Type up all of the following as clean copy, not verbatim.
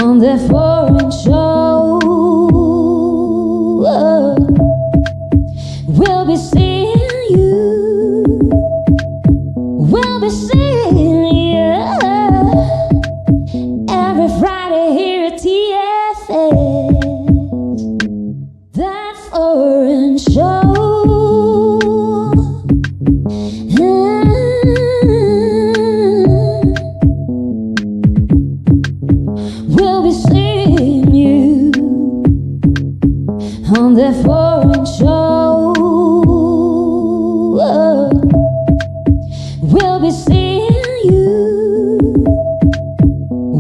on that foreign show. We'll be seeing you. We'll be seeing you every Friday here at TFS. That foreign show. We'll be seeing you on that foreign show. We'll be seeing you.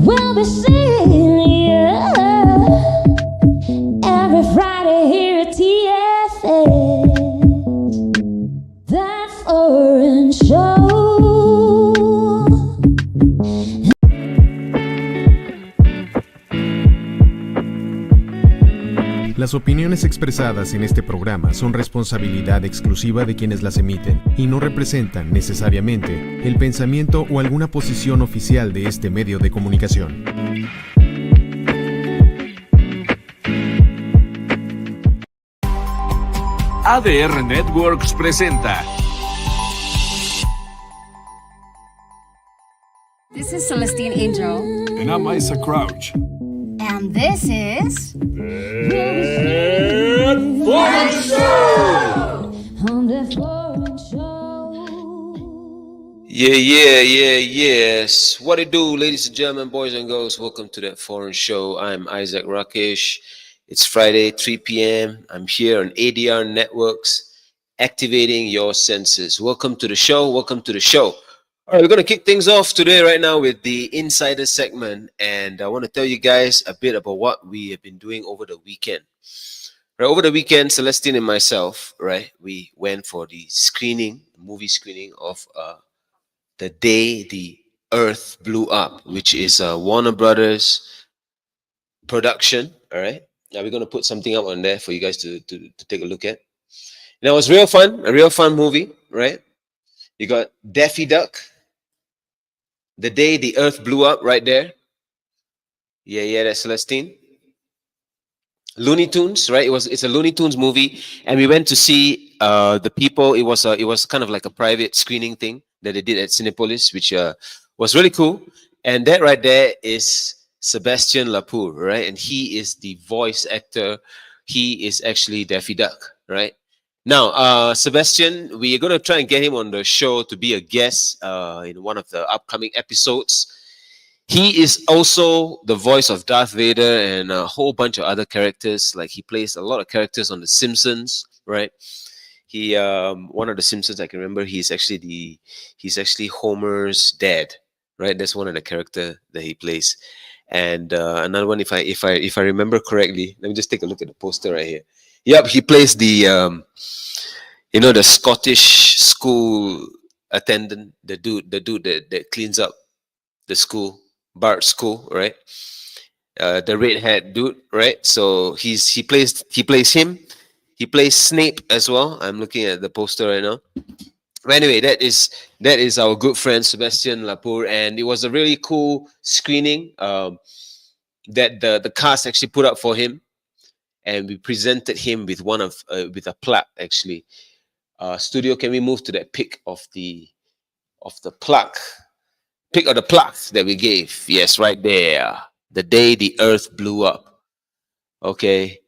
We'll be seeing you every Friday here at TFS. That foreign show. Las opiniones expresadas en este programa son responsabilidad exclusiva de quienes las emiten y no representan necesariamente el pensamiento o alguna posición oficial de este medio de comunicación. ADR Networks presenta. This is Celestine Angel. And I'm Isaac Crouch. And this is... Yes. What it do, ladies and gentlemen, boys and girls? Welcome to That Foreign Show. I'm Isaac Rakesh. It's Friday, 3 p.m. I'm here on ADR Networks, activating your senses. Welcome to the show. Welcome to the show. All right, we're going to kick things off today right now with the Insider segment. And I want to tell you guys a bit about what we have been doing over the weekend. Right, over the weekend, Celestine and myself, right, we went for the movie screening of The Day the Earth Blew Up, which is a Warner Brothers production. All right. Now we're going to put something up on there for you guys to take a look at. Now, it was a real fun movie, right? You got Daffy Duck, The Day the Earth Blew Up, right there. Yeah, that's Celestine. Looney Tunes, right? It's a Looney Tunes movie, and we went to see the people. It was kind of like a private screening thing that they did at Cinepolis, which was really cool. And that right there is Sebastian Lapour, right? And he is the voice actor. He is actually Daffy Duck, right? Now, Sebastian, we are going to try and get him on the show to be a guest in one of the upcoming episodes. He is also the voice of Darth Vader and a whole bunch of other characters. Like, he plays a lot of characters on The Simpsons, right? He one of the Simpsons I can remember. He's actually Homer's dad, right? That's one of the characters that he plays. And another one, if I remember correctly, let me just take a look at the poster right here. Yep, he plays the the Scottish school attendant, the dude that cleans up the school, Bart school, right? The red hat dude, right? So he plays him. He plays Snape as well. I'm looking at the poster right now. But anyway, that is our good friend Sebastian Lapour, and it was a really cool screening that the cast actually put up for him, and we presented him with with a plaque actually. Studio, can we move to that pic of the plaque? Pic of the plaque that we gave. Yes, right there. The Day the Earth Blew Up. Okay.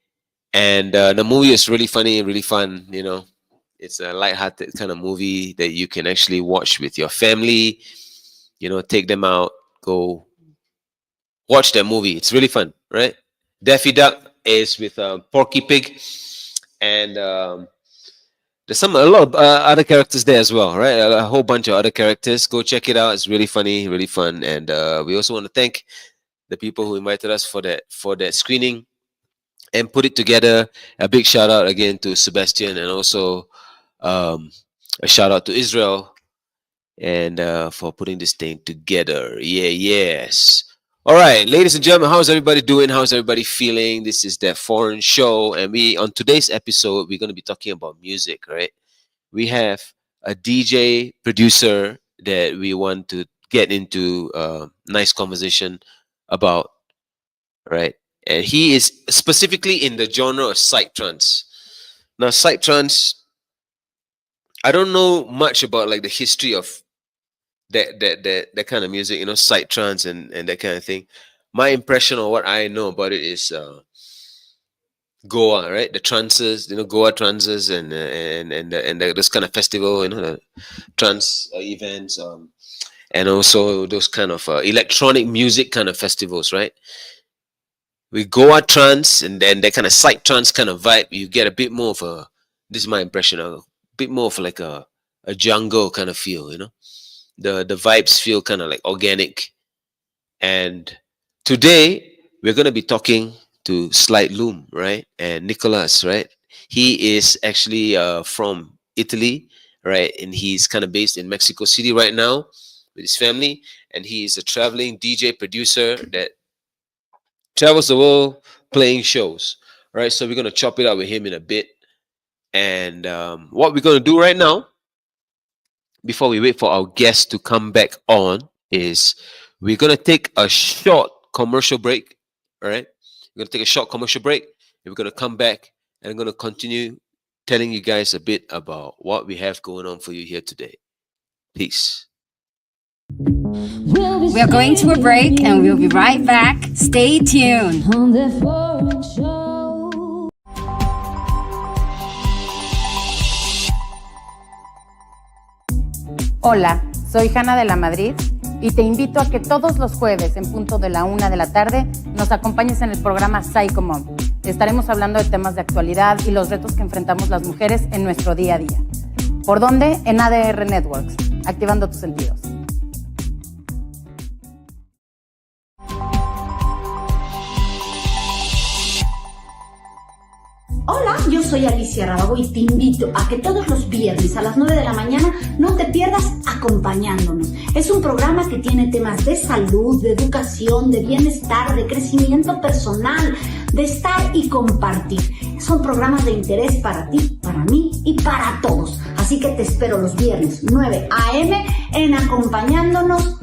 And the movie is really funny, really fun. It's a lighthearted kind of movie that you can actually watch with your family. Take them out, go watch that movie. It's really fun, right? Daffy Duck is with Porky Pig, and there's a lot of other characters there as well, right? A whole bunch of other characters. Go check it out. It's really funny, really fun, and we also want to thank the people who invited us for that screening and put it together. A big shout out again to Sebastian, and also a shout out to Israel and for putting this thing together. Yes. All right, ladies and gentlemen, how's everybody doing? How's everybody feeling? This is That Foreign Show, and on today's episode, we're going to be talking about music, right? We have a DJ producer that we want to get into a nice conversation about right? And he is specifically in the genre of Psytrance. Now, Psytrance, I don't know much about like the history of that kind of music, Psytrance and that kind of thing. My impression or what I know about it is Goa, right? The trances, Goa trances and this kind of festival, the trance events, and also those kind of electronic music kind of festivals, right? We Goa trance and then that kind of psych trance kind of vibe, you get a bit more of a. This is my impression, a bit more of like a jungle kind of feel, The vibes feel kind of like organic. And today we're gonna be talking to Slide Loom, right? And Nicolas, right? He is actually from Italy, right? And he's kind of based in Mexico City right now with his family. And he is a traveling DJ producer that travels the world playing shows, right? So we're gonna chop it up with him in a bit. And what we're gonna do right now, before we wait for our guest to come back on, is we're gonna take a short commercial break. All right, we're gonna take a short commercial break, and we're gonna come back and I'm gonna continue telling you guys a bit about what we have going on for you here today. Peace. We are going to a break and we'll be right back. Stay tuned. On the foreign show. Hola, soy Hanna de la Madrid y te invito a que todos los jueves en punto de la 1 de la tarde nos acompañes en el programa Psycho Mom. Estaremos hablando de temas de actualidad y los retos que enfrentamos las mujeres en nuestro día a día. ¿Por dónde? En ADR Networks, activando tus sentidos. Hola, yo soy Alicia Rábago y te invito a que todos los viernes a las 9 de la mañana no te pierdas Acompañándonos. Es un programa que tiene temas de salud, de educación, de bienestar, de crecimiento personal, de estar y compartir. Son programas de interés para ti, para mí y para todos. Así que te espero los viernes 9 a.m. en Acompañándonos.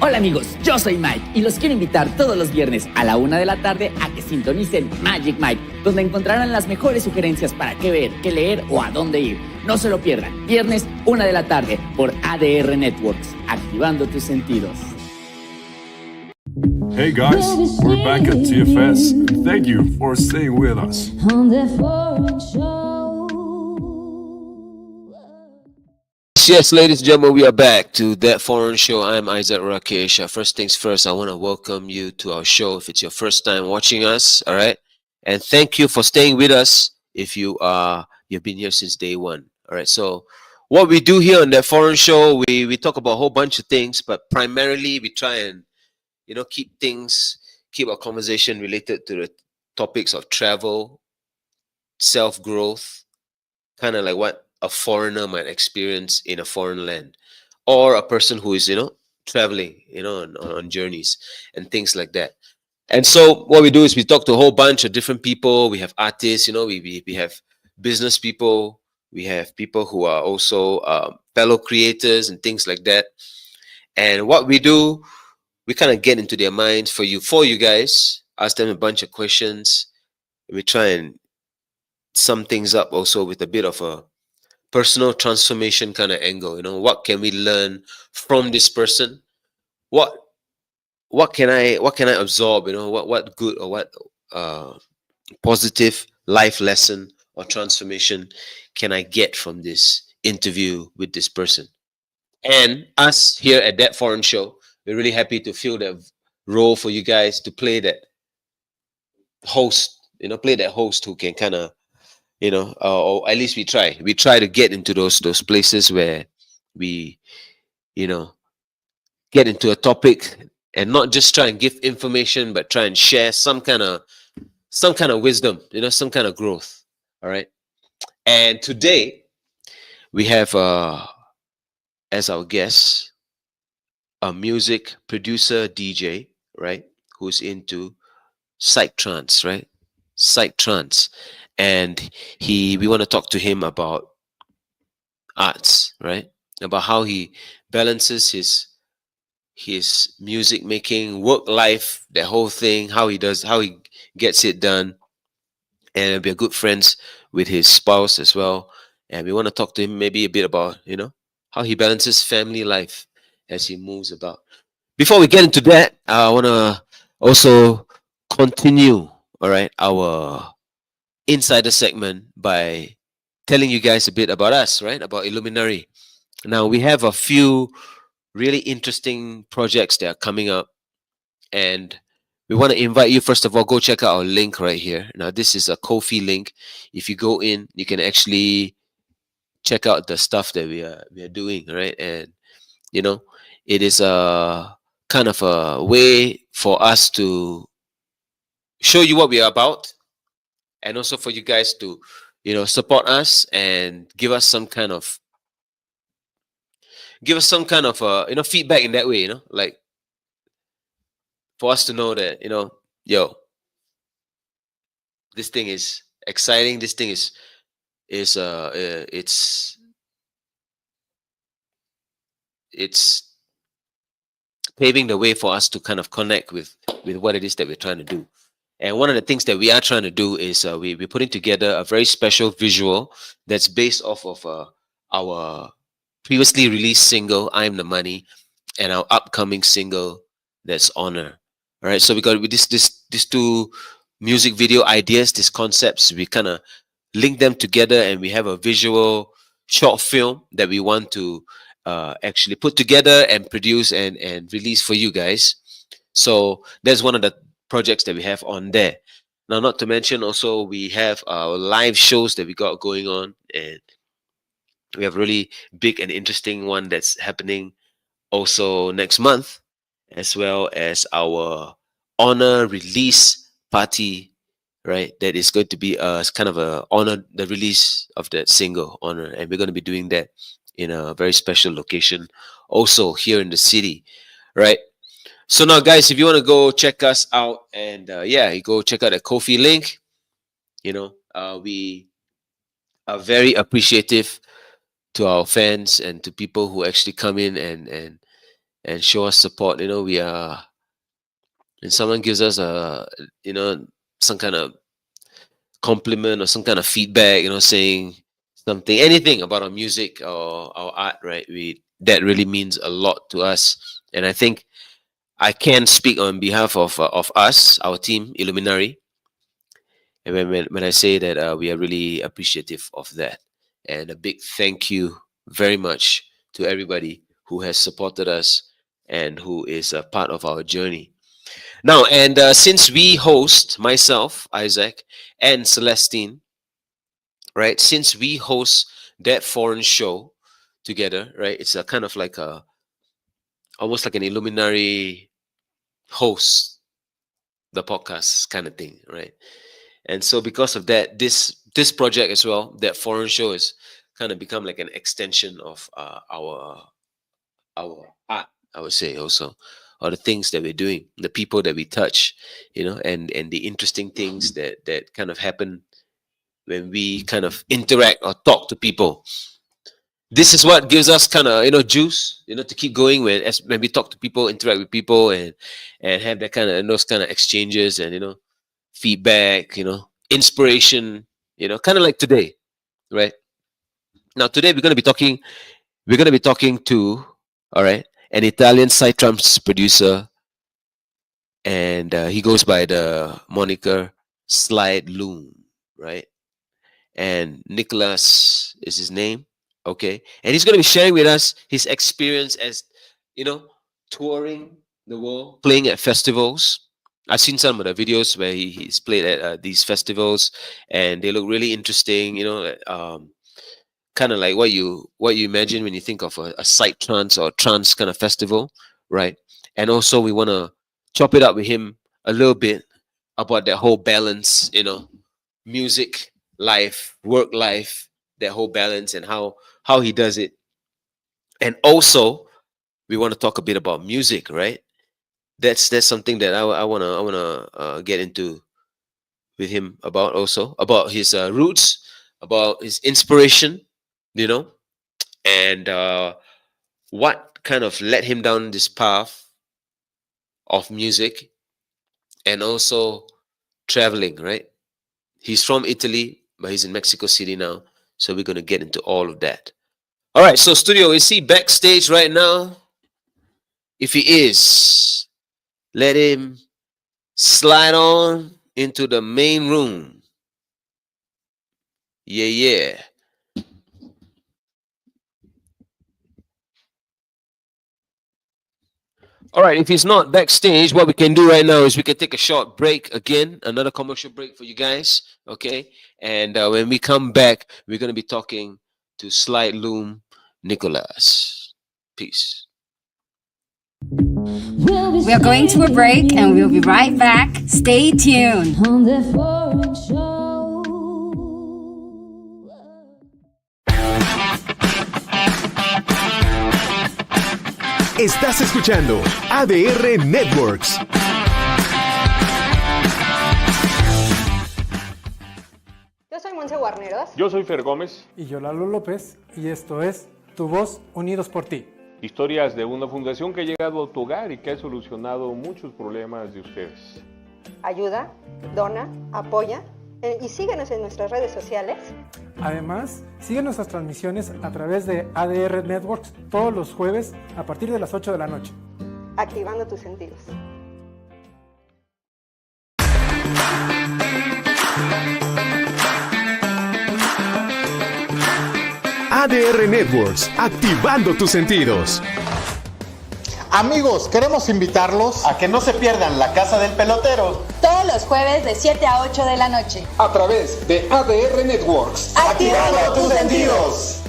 Hola amigos, yo soy Mike y los quiero invitar todos los viernes a la 1 de la tarde a que sintonicen Magic Mike, donde encontrarán las mejores sugerencias para qué ver, qué leer o a dónde ir. No se lo pierdan, viernes 1 de la tarde por ADR Networks, activando tus sentidos. Hey guys, we're back at TFS. And thank you for staying with us. On the foreign show. Yes, ladies and gentlemen, we are back to That Foreign Show. I'm Isaac Rakesh. First things first, I want to welcome you to our show if it's your first time watching us, all right? And thank you for staying with us if you've been here since day one, all right? So what we do here on That Foreign Show, we talk about a whole bunch of things, but primarily we try and, keep our conversation related to the topics of travel, self-growth, kind of like what a foreigner might experience in a foreign land, or a person who is traveling on journeys and things like that. And so what we do is we talk to a whole bunch of different people. We have artists, we have business people, we have people who are also fellow creators and things like that. And what we do, we kind of get into their minds for you guys, ask them a bunch of questions. We try and sum things up also with a bit of a personal transformation kind of angle. What can we learn from this person? What can I absorb? What good or what positive life lesson or transformation can I get from this interview with this person? And us here at That Foreign Show, we're really happy to fill that role for you guys, to play that host, who can kind of or at least we try to get into those places where we get into a topic and not just try and give information, but try and share some kind of wisdom, some kind of growth. All right. And today we have as our guest a music producer, DJ, right, who's into Psytrance, right? Psytrance. And we want to talk to him about arts, right? about how he balances his music making, work life, the whole thing, how he gets it done, and we're good friends with his spouse as well. And we want to talk to him maybe a bit about how he balances family life as he moves about. Before we get into that, I want to also continue, all right, our insider segment by telling you guys a bit about us, right? About Illuminary. Now, we have a few really interesting projects that are coming up, and we want to invite you, first of all, go check out our link right here. Now, this is a Ko-fi link. If you go in, you can actually check out the stuff that we are doing, right? And you know, it is a kind of a way for us to show you what we are about, and also for you guys to support us and give us some kind of feedback in that way, like for us to know that yo, this thing is exciting, this thing is it's paving the way for us to kind of connect with what it is that we're trying to do. And one of the things that we are trying to do is we're putting together a very special visual that's based off of our previously released single, I'm the Money, and our upcoming single, that's Honor. All right, so we got with these two music video ideas, these concepts, we kind of link them together, and we have a visual short film that we want to actually put together and produce and release for you guys. So that's one of the projects that we have on there. Now, not to mention also we have our live shows that we got going on, and we have really big and interesting one that's happening also next month, as well as our honor release party, right? That is going to be kind of a honor the release of that single Honor, and we're going to be doing that in a very special location, also here in the city, right? So now, guys, if you want to go check us out, and you go check out the Ko-fi link. We are very appreciative to our fans and to people who actually come in and show us support. We are, and someone gives us some kind of compliment or some kind of feedback, saying something, anything about our music or our art, right? That really means a lot to us, and I think I can speak on behalf of us, our team, Illuminary, and when I say that we are really appreciative of that, and a big thank you very much to everybody who has supported us and who is a part of our journey. Now, and since we host, myself, Isaac, and Celestine, right? Since we host that foreign show together, right? It's a kind of like almost like an Illuminary host the podcast kind of thing, right? And so because of that, this project as well, that foreign show, is kind of become like an extension of our art, I would say, also, or the things that we're doing, the people that we touch, and the interesting things that kind of happen when we kind of interact or talk to people. This is what gives us kind of juice, to keep going when we talk to people, interact with people, and have that kind of those kind of exchanges, and feedback, inspiration, kind of like today, right? Now today we're gonna be talking to, all right, an Italian Psytrance producer, and he goes by the moniker Slide Loom, right? And Nicolas is his name, okay? And he's gonna be sharing with us his experience as, touring the world, playing at festivals. I've seen some of the videos where he's played at these festivals, and they look really interesting. Kind of like what you imagine when you think of a psytrance or trance kind of festival, right? And also we want to chop it up with him a little bit about that whole balance, music life, work life, that whole balance, and how he does it. And also we want to talk a bit about music, right? That's something that I wanna get into with him, about also about his roots, about his inspiration, you know, and what kind of led him down this path of music and also traveling, right? He's from Italy, but he's in Mexico City now. So we're going to get into all of that. All right, so studio, is he backstage right now? If he is, let him slide on into the main room. Yeah. All right, if he's not backstage, what we can do right now is we can take a short break again, another commercial break for you guys, okay? And when we come back, we're going to be talking to Slide Loom Nicolas. Peace. We are going to a break and we'll be right back. Stay tuned. On the foreign show. Estás escuchando ADR Networks. Yo soy Monse Guarneros. Yo soy Fer Gómez. Y yo Lalo López, y esto es Tu Voz, Unidos por Ti. Historias de una fundación que ha llegado a tu hogar y que ha solucionado muchos problemas de ustedes. Ayuda, dona, apoya y síguenos en nuestras redes sociales. Además, sigue nuestras transmisiones a través de ADR Networks todos los jueves a partir de las 8 de la noche. Activando tus sentidos. ADR Networks, activando tus sentidos. Amigos, queremos invitarlos a que no se pierdan La Casa del Pelotero todos los jueves de 7 a 8 de la noche a través de ADR Networks. ¡Activando tus sentidos!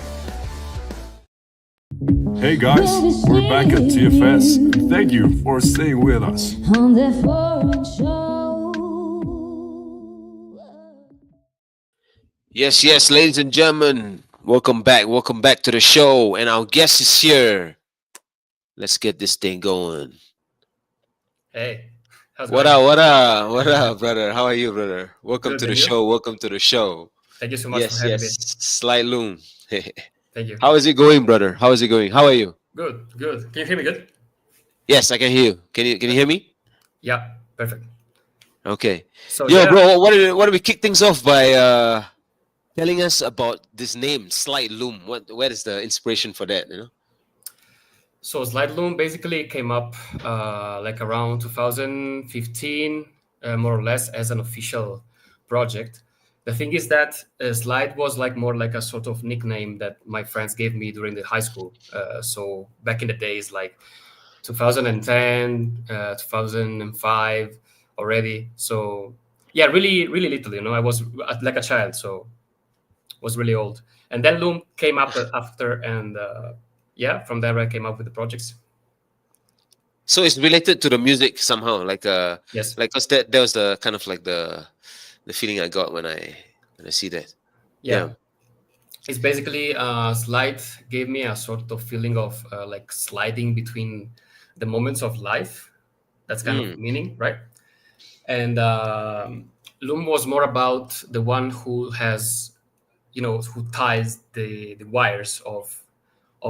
Hey guys, we're back at TFS. Thank you for staying with us. On the foreign show. Yes, ladies and gentlemen, welcome back to the show, and our guest is here. Let's get this thing going. Hey, how's it what going? What up, brother? How are you, brother? Welcome to the show. Welcome to the show. Thank you so much for having me. Slide Loom. Thank you. How is it going, brother? How is it going? How are you? Good. Can you hear me good? Yes, I can hear you. Can you hear me? Yeah, perfect. Okay. So, bro, why don't we kick things off by telling us about this name, Slide Loom? Where is the inspiration for that? So Slide Loom basically came up like around 2015, more or less, as an official project. The thing is that Slide was more like a sort of nickname that my friends gave me during the high school. So back in the days, like 2010, 2005 already. So yeah, really, really little, I was like a child, so was really old. And then Loom came up after, and from there I came up with the projects. So it's related to the music somehow, yes, because that was the kind of like the feeling I got when I see that. Yeah. It's basically Slide gave me a sort of feeling of like sliding between the moments of life. That's kind of meaning, right? And Loom was more about the one who has, who ties the wires of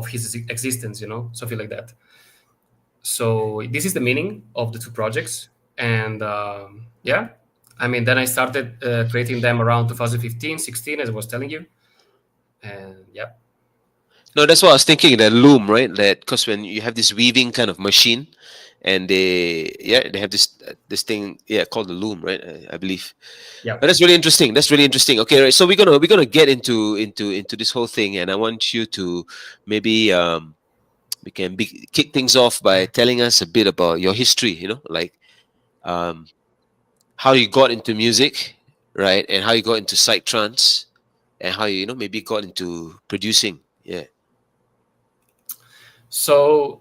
his existence, something like that. So this is the meaning of the two projects. And then I started creating them around 2015, 16, as I was telling you. And no, that's what I was thinking, that loom, right? That because when you have this weaving kind of machine, and they have this thing called the loom, right? I believe. Yeah. But that's really interesting. Okay, right. So we're gonna get into this whole thing, and I want you to maybe we can kick things off by telling us a bit about your history. How you got into music, right? And how you got into Psytrance, and how you maybe got into producing. Yeah. So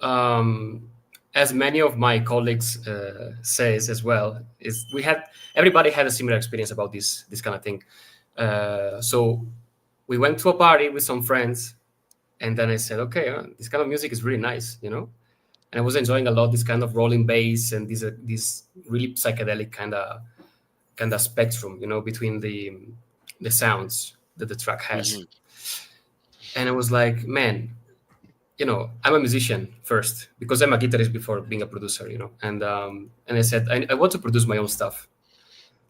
as many of my colleagues says as well, is everybody had a similar experience about this kind of thing. So we went to a party with some friends, and then I said, okay, this kind of music is really nice, and I was enjoying a lot this kind of rolling bass and this really psychedelic kind of spectrum, between the sounds that the track has. And I was like, man, I'm a musician first because I'm a guitarist before being a producer, and I said I want to produce my own stuff.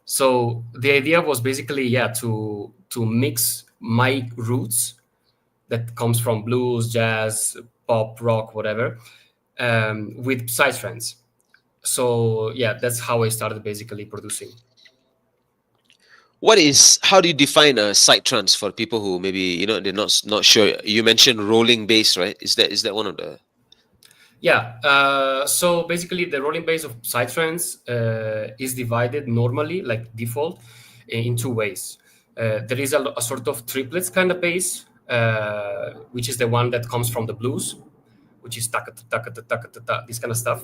So the idea was basically, to mix my roots that comes from blues, jazz, pop, rock, whatever, with Psytrance. So that's how I started basically producing. How do you define a Psytrance for people who maybe they're not sure? You mentioned rolling bass, right? Is that one of the? So basically the rolling bass of Psytrance is divided normally, like default, in two ways. There is a sort of triplets kind of bass, which is the one that comes from the blues, which is taka taka taka taka, this kind of stuff.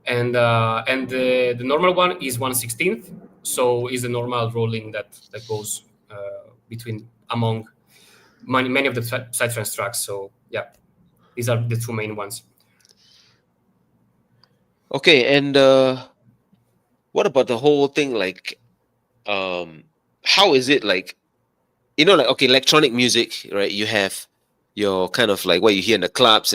And the normal one is 1/16th, so is the normal rolling that goes among many of the Psytrance tracks. So these are the two main ones. Okay, and what about the whole thing? Like, how is it like? Like electronic music, right? You have your kind of like what you hear in the clubs,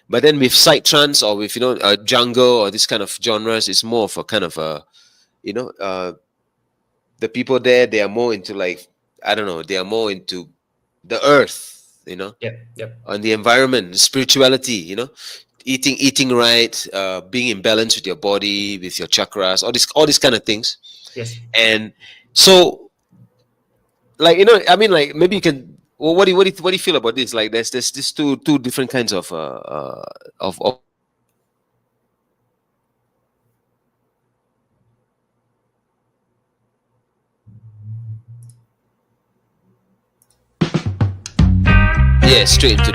but then with Psytrance or with jungle or this kind of genres, it's more of a kind of a, the people there, they are more into like, I don't know, they are more into the earth, on the environment, spirituality, eating right, being in balance with your body, with your chakras, all these kind of things. Yes. And so, like, I mean, like, maybe you can. Well, what do you feel about this? Like, there's this two different kinds of straight to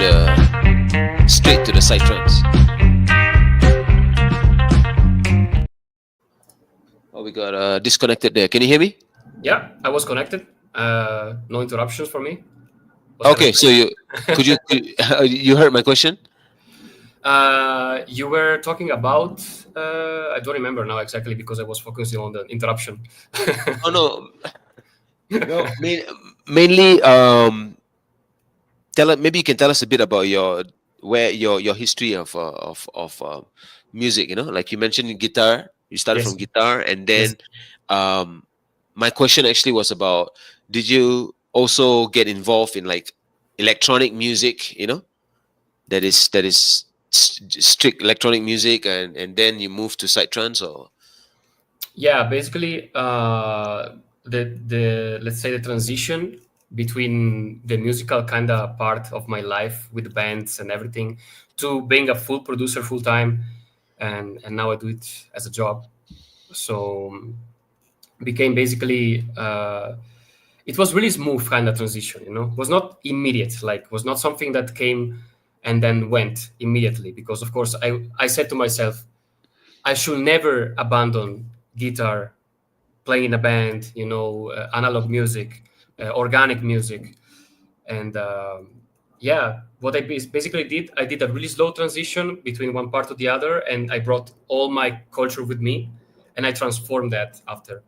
the Psytrance. Oh, we got disconnected there. Can you hear me? Yeah, I was connected. No interruptions for me. Okay, so you heard my question? You were talking about I don't remember now exactly because I was focusing on the interruption. Oh no, mainly maybe you can tell us a bit about your history of music. Like you mentioned guitar. You started from guitar, and then my question actually was about, did you also get involved in like electronic music, that is strict electronic music, and then you move to Psytrance? Or basically the let's say the transition between the musical kind of part of my life with bands and everything to being a full producer full time, and now I do it as a job. So became basically it was really smooth kind of transition. It was not immediate, like was not something that came and then went immediately, because of course I said to myself, I should never abandon guitar, playing in a band, analog music, organic music. And what I basically did, I did a really slow transition between one part to the other, and I brought all my culture with me, and I transformed that after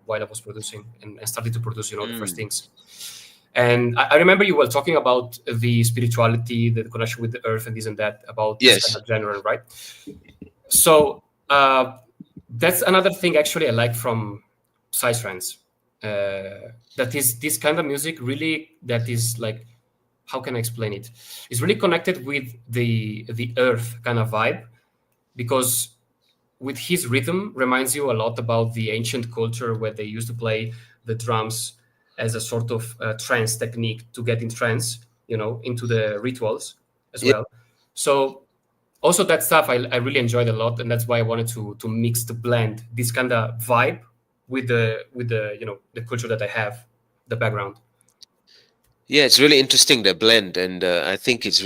while I was producing, and started to produce, the first things. And I remember you were talking about the spirituality, the connection with the earth, and this and that, about this kind of genre, right? So that's another thing actually I like from Psytrance. That is this kind of music really, that is like, how can I explain it? It's really connected with the earth kind of vibe, because with his rhythm reminds you a lot about the ancient culture where they used to play the drums as a sort of trance technique to get in trance, into the rituals as well. So also that stuff I really enjoyed a lot, and that's why I wanted to mix, to blend this kind of vibe with the the culture that I have, the background. Yeah, it's really interesting, the blend, and I think it's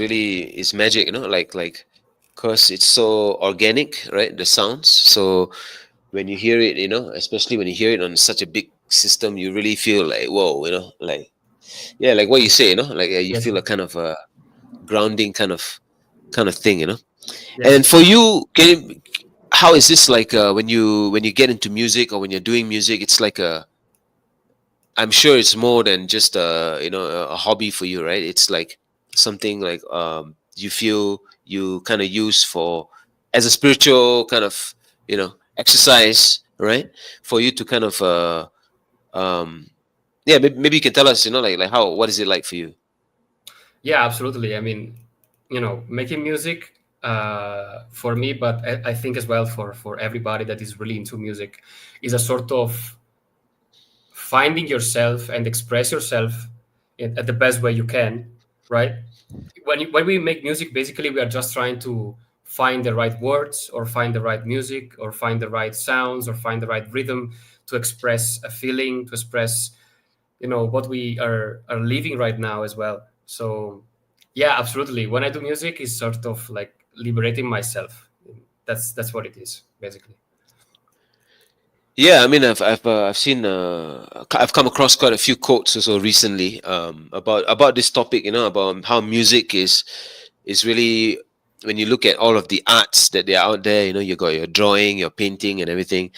magic, like because it's so organic, right? The sounds. So when you hear it, especially when you hear it on such a big system, you really feel like, whoa, like, yeah, like what you say, like you feel a kind of a grounding kind of thing, And for you, how is this like when you get into music, or when you're doing music? It's like I'm sure it's more than just a hobby for you, right? It's like something like you feel you kind of use for as a spiritual kind of exercise, right? For you to kind of yeah, maybe you can tell us, like how what is it like for you? Yeah, absolutely. I mean, making music for me, but I think as well for everybody that is really into music, is a sort of finding yourself and express yourself at the best way you can, right? When we make music, basically we are just trying to find the right words or find the right music or find the right sounds or find the right rhythm to express a feeling, to express what we are living right now as well. So yeah, absolutely, when I do music, is sort of like liberating myself. That's what it is, basically. Yeah, I mean, I've seen I've come across quite a few quotes also recently about this topic, about how music is really, when you look at all of the arts that they are out there, you got your drawing, your painting, and everything,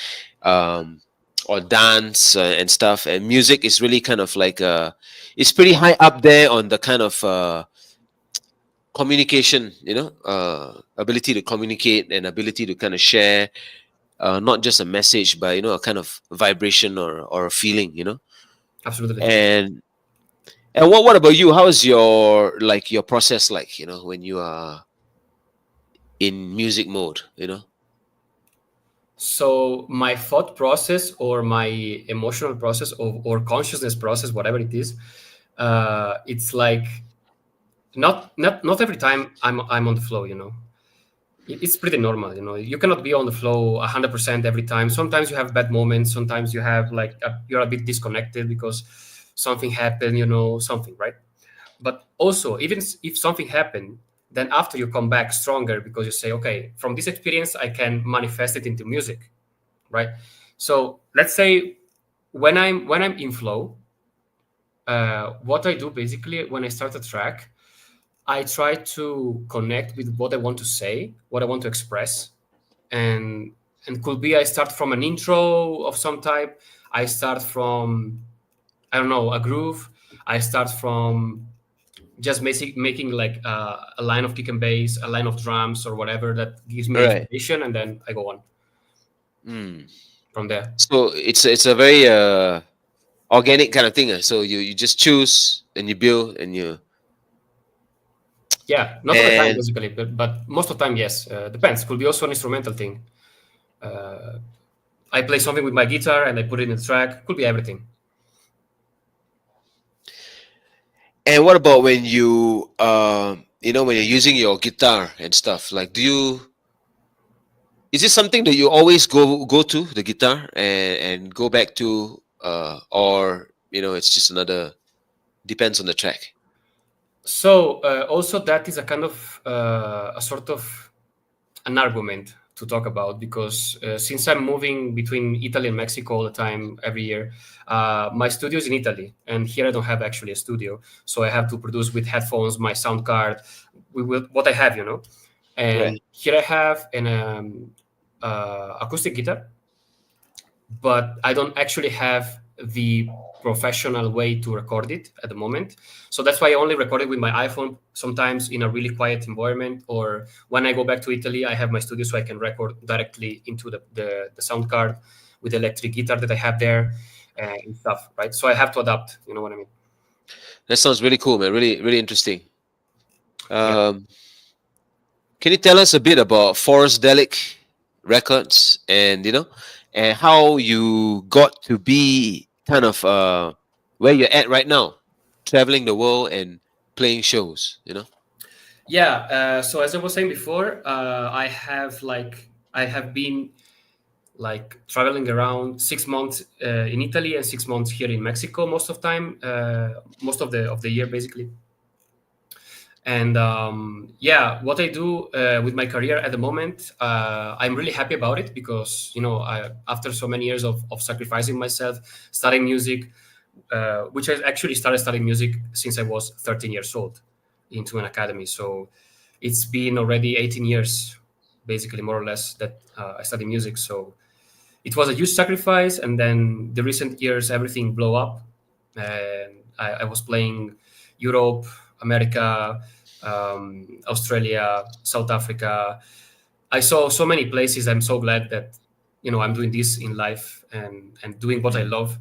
or dance and stuff, and music is really kind of like it's pretty high up there on the kind of communication, ability to communicate and ability to kind of share not just a message, but a kind of vibration or a feeling, Absolutely. And what about you? How is your process like, when you are in music mode, So my thought process or my emotional process or consciousness process, whatever it is, it's like not every time I'm on the flow. It's pretty normal. You cannot be on the flow 100% every time. Sometimes you have bad moments. Sometimes you have you're a bit disconnected because something happened. Something, right? But also, even if something happened, then after you come back stronger because you say, okay, from this experience I can manifest it into music, right? So let's say when I'm in flow, what I do basically when I start a track, I try to connect with what I want to say, what I want to express, and could be I start from an intro of some type. I start from, I don't know, a groove. I start from just making like a line of kick and bass, a line of drums or whatever that gives me Right. inspiration, and then I go on from there. So it's a very organic kind of thing. So you just choose and you build and you. Yeah, not all the time basically, but most of the time, yes. Depends. Could be also an instrumental thing. I play something with my guitar and I put it in the track. Could be everything. And what about when you when you're using your guitar and stuff? Like, is this something that you always go to the guitar and go back to, or it's just another, depends on the track? So also that is a kind of a sort of an argument to talk about because since I'm moving between Italy and Mexico all the time, every year, my studio is in Italy, and here I don't have actually a studio, so I have to produce with headphones, my sound card, what I have, and Right. here I have an acoustic guitar, but I don't actually have the professional way to record it at the moment. So that's why I only record it with my iPhone, sometimes in a really quiet environment, or when I go back to Italy, I have my studio so I can record directly into the sound card with the electric guitar that I have there and stuff, right? So I have to adapt, you know what I mean? That sounds really cool, man. Really, really interesting. Can you tell us a bit about Forestdelic Records and and how you got to be kind of where you're at right now, traveling the world and playing shows, Yeah. So as I was saying before, I have been traveling around 6 months in Italy and 6 months here in Mexico most of time, most of the year basically. And what I do with my career at the moment, I'm really happy about it because after so many years of sacrificing myself, studying music, which I actually started studying music since I was 13 years old into an academy. So it's been already 18 years, basically, more or less, that I study music. So it was a huge sacrifice. And then the recent years, everything blew up. And I was playing Europe, America, Australia, South Africa. I saw so many places. I'm so glad that I'm doing this in life and doing what I love.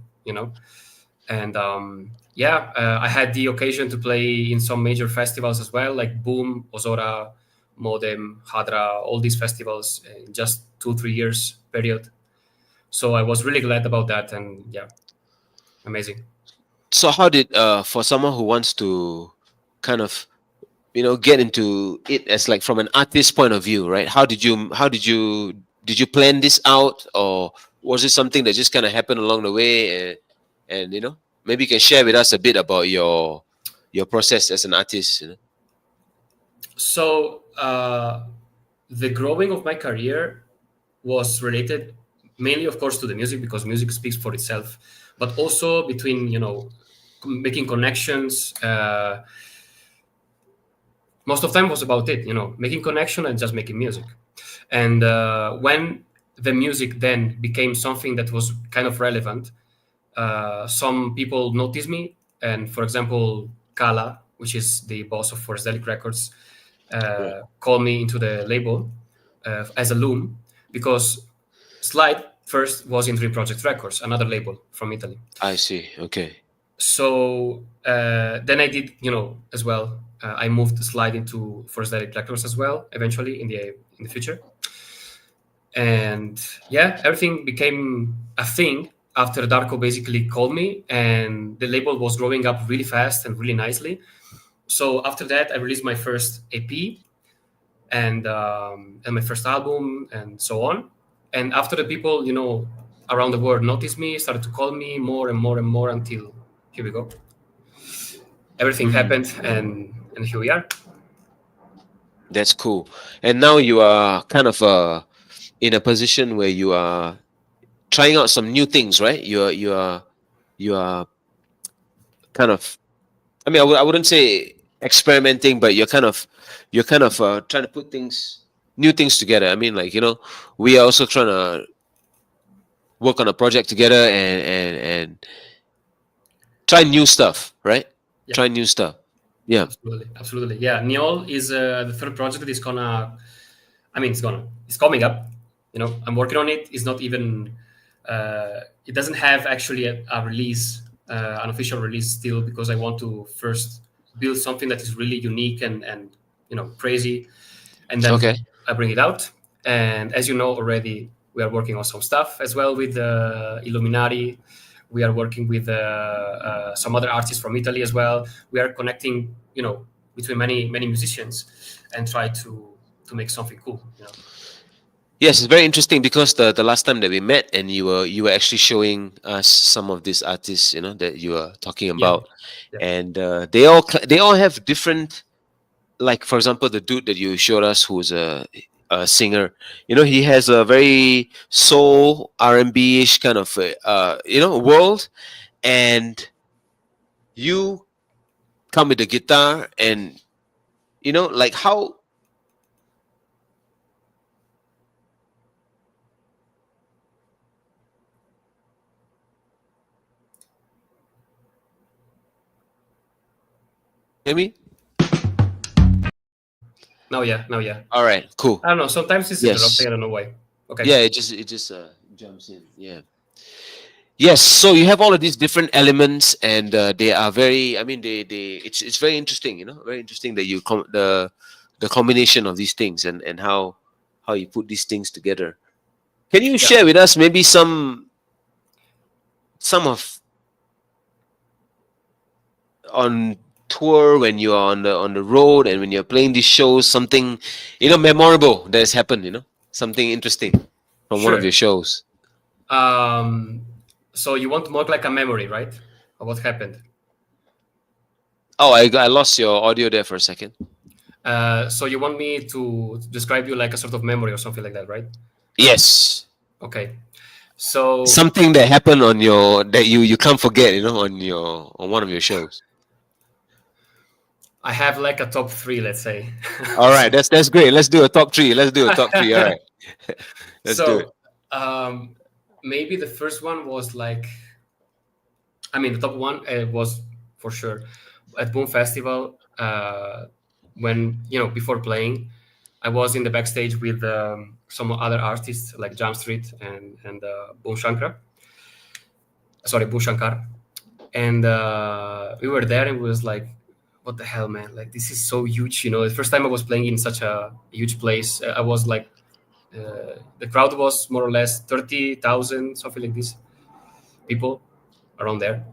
And I had the occasion to play in some major festivals as well, like Boom, Ozora, Modem, Hadra, all these festivals in just 2-3 years period. So I was really glad about that, and amazing. So how did for someone who wants to kind of get into it as like from an artist point of view, right? How did you plan this out, or was it something that just kind of happened along the way? And maybe you can share with us a bit about your process as an artist. So the growing of my career was related mainly, of course, to the music, because music speaks for itself, but also between making connections. Most of the time was about it, making connection and just making music. And when the music then became something that was kind of relevant, some people noticed me. And for example, Kala, which is the boss of Forsdelic Records, called me into the label as a Loom, because Slide first was in 3 Project Records, another label from Italy. I see. Okay. So then I did, as well. I moved the Slide into Forsdelic Records as well, eventually in the future. And everything became a thing after Darko basically called me, and the label was growing up really fast and really nicely. So after that, I released my first EP and my first album and so on. And after the people, around the world noticed me, started to call me more and more and more, until here we go. Everything happened, and here we are. That's cool. And now you are kind of in a position where you are trying out some new things, right? You are kind of, I mean, I wouldn't say experimenting, but you're kind of trying to put new things together. I mean, like, we are also trying to work on a project together and try new stuff, right? Yeah. Try new stuff. Yeah, absolutely. Yeah, Niol is the third project that is it's coming up. I'm working on it. It's not even it doesn't have actually a release, an official release still, because I want to first build something that is really unique and crazy, and then I bring it out. And as you know already, we are working on some stuff as well with Illuminati. We are working with some other artists from Italy as well. We are connecting, between many musicians, and try to make something cool. Yes, it's very interesting, because the last time that we met, and you were actually showing us some of these artists, that you were talking about, and they all have different, like for example, the dude that you showed us, who's a singer, he has a very soul R&B-ish kind of world, and you come with the guitar, and like how. Hear me? Now, yeah. All right, cool. I don't know. Sometimes it's interrupting. I don't know why. Okay. Yeah, it just jumps in. Yeah. Yes. So you have all of these different elements, and they are very. I mean, it's very interesting. Very interesting that you the combination of these things and how you put these things together. Can you share with us maybe some of on tour, when you're on the road and when you're playing these shows, something memorable that has happened, something interesting from one of your shows? So you want more like a memory, right, of what happened? Oh, I lost your audio there for a second. So you want me to describe you like a sort of memory or something like that, right? Yes. Okay. So something that happened on that you can't forget, on one of your shows. I have like a top 3, let's say. All right, that's great. Let's do a top 3. All right. Let's do it. Maybe the first one was like, the top one was for sure at Boom Festival. when before playing, I was in the backstage with some other artists like Jam Street and Boom Shankar. Sorry, Boom Shankar. And we were there, and we was like, what the hell, man? Like, this is so huge. The first time I was playing in such a huge place, I was like, the crowd was more or less 30,000, something like this, people around there.